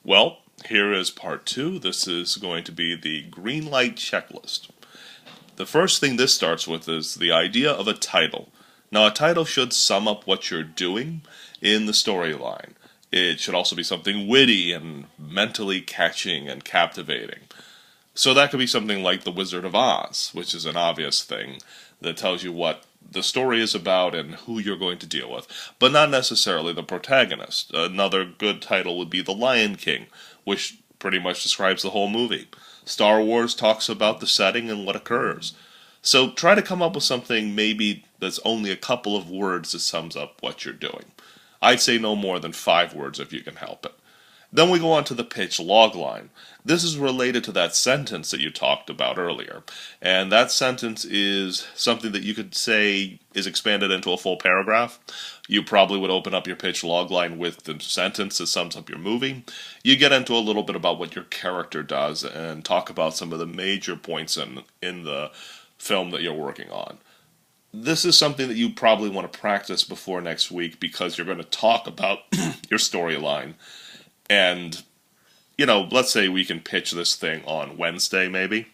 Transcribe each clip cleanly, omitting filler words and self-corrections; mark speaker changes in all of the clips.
Speaker 1: Well, here is part two. This is going to be the green light checklist. The first thing this starts with is the idea of a title. Now, a title should sum up what you're doing in the storyline. It should also be something witty and mentally catching and captivating. So that could be something like The Wizard of Oz, which is an obvious thing that tells you what the story is about and who you're going to deal with, but not necessarily the protagonist. Another good title would be The Lion King, which pretty much describes the whole movie. Star Wars talks about the setting and what occurs. So try to come up with something maybe that's only a couple of words that sums up what you're doing. I'd say no more than 5 words if you can help it. Then we go on to the pitch logline. This is related to that sentence that you talked about earlier. And that sentence is something that you could say is expanded into a full paragraph. You probably would open up your pitch logline with the sentence that sums up your movie. You get into a little bit about what your character does and talk about some of the major points in the film that you're working on. This is something that you probably want to practice before next week because you're going to talk about your storyline. And, let's say we can pitch this thing on Wednesday, maybe.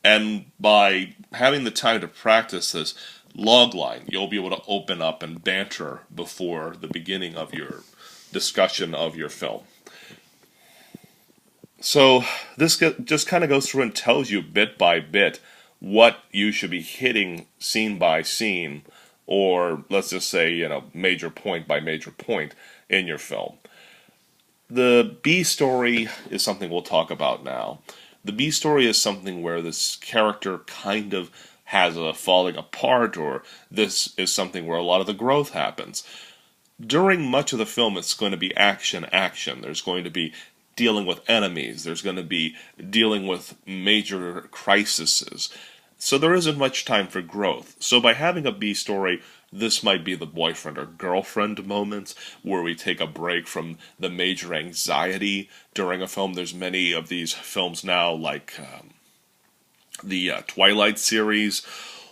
Speaker 1: And by having the time to practice this logline, you'll be able to open up and banter before the beginning of your discussion of your film. So this just kind of goes through and tells you bit by bit what you should be hitting scene by scene, or let's just say, major point by major point in your film. The B story is something we'll talk about now. The B story is something where this character kind of has a falling apart, or this is something where a lot of the growth happens. During much of the film, it's going to be action. There's going to be dealing with enemies. There's going to be dealing with major crises. So there isn't much time for growth. So by having a B story, this might be the boyfriend or girlfriend moments where we take a break from the major anxiety during a film. There's many of these films now, like the Twilight series,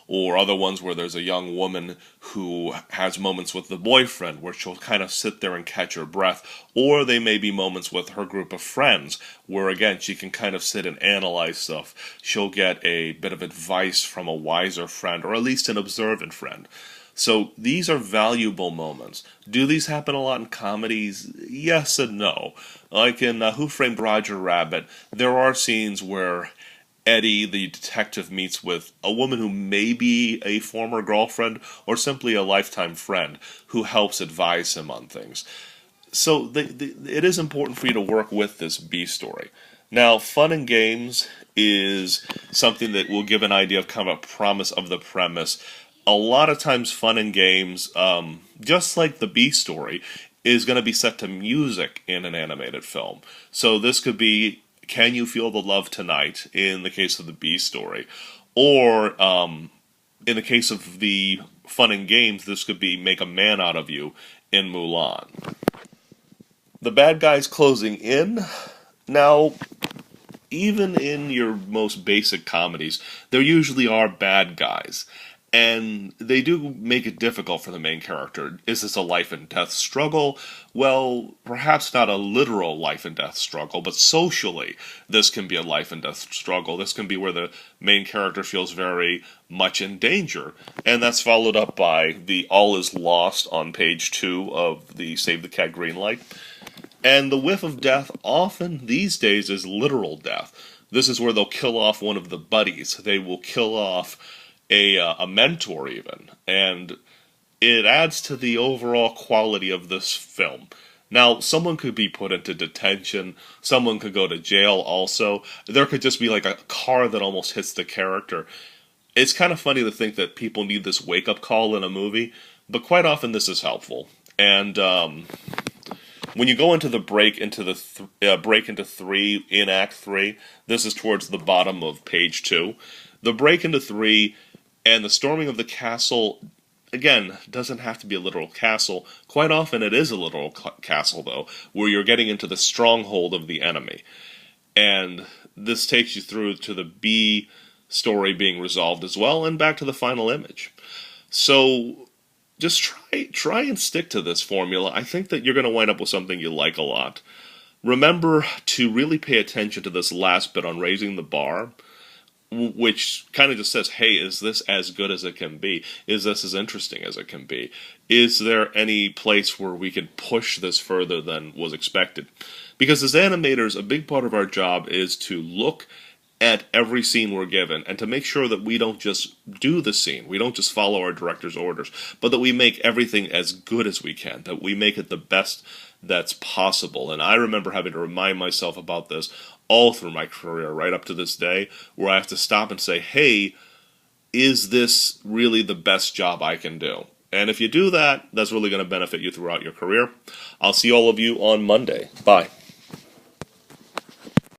Speaker 1: or other ones where there's a young woman who has moments with the boyfriend where she'll kind of sit there and catch her breath, or they may be moments with her group of friends where, again, she can kind of sit and analyze stuff. She'll get a bit of advice from a wiser friend, or at least an observant friend. So these are valuable moments. Do these happen a lot in comedies? Yes and no. Like in Who Framed Roger Rabbit, there are scenes where Eddie, the detective, meets with a woman who may be a former girlfriend or simply a lifetime friend who helps advise him on things. So it is important for you to work with this B story. Now, fun and games is something that will give an idea of kind of a promise of the premise. A lot of times fun and games, just like the B story, is going to be set to music in an animated film. So this could be Can You Feel the Love Tonight in the case of the B story. Or in the case of the fun and games, this could be Make a Man Out of You in Mulan. The bad guys closing in. Now, even in your most basic comedies, there usually are bad guys. And they do make it difficult for the main character. Is this a life and death struggle? Well, perhaps not a literal life and death struggle, but socially, this can be a life and death struggle. This can be where the main character feels very much in danger. And that's followed up by the All Is Lost on page 2 of the Save the Cat Greenlight. And the whiff of death often these days is literal death. This is where they'll kill off one of the buddies. They will kill off a mentor even, and it adds to the overall quality of this film. Now, someone could be put into detention, someone could go to jail also, there could just be like a car that almost hits the character. It's kind of funny to think that people need this wake-up call in a movie, but quite often this is helpful. And when you go into the break into break into 3 in Act 3, this is towards the bottom of page 2. The break into 3 and the storming of the castle, again, doesn't have to be a literal castle. Quite often it is a literal castle, though, where you're getting into the stronghold of the enemy. And this takes you through to the B story being resolved as well, and back to the final image. So just try and stick to this formula. I think that you're going to wind up with something you like a lot. remember to really pay attention to this last bit on raising the bar, which kind of just says, hey, is this as good as it can be? Is this as interesting as it can be? Is there any place where we can push this further than was expected? Because as animators, a big part of our job is to look at every scene we're given and to make sure that we don't just do the scene, we don't just follow our director's orders, but that we make everything as good as we can, that we make it the best that's possible. And I remember having to remind myself about this all through my career, right up to this day, where I have to stop and say, hey, is this really the best job I can do? And if you do that, that's really going to benefit you throughout your career. I'll see all of you on Monday. Bye.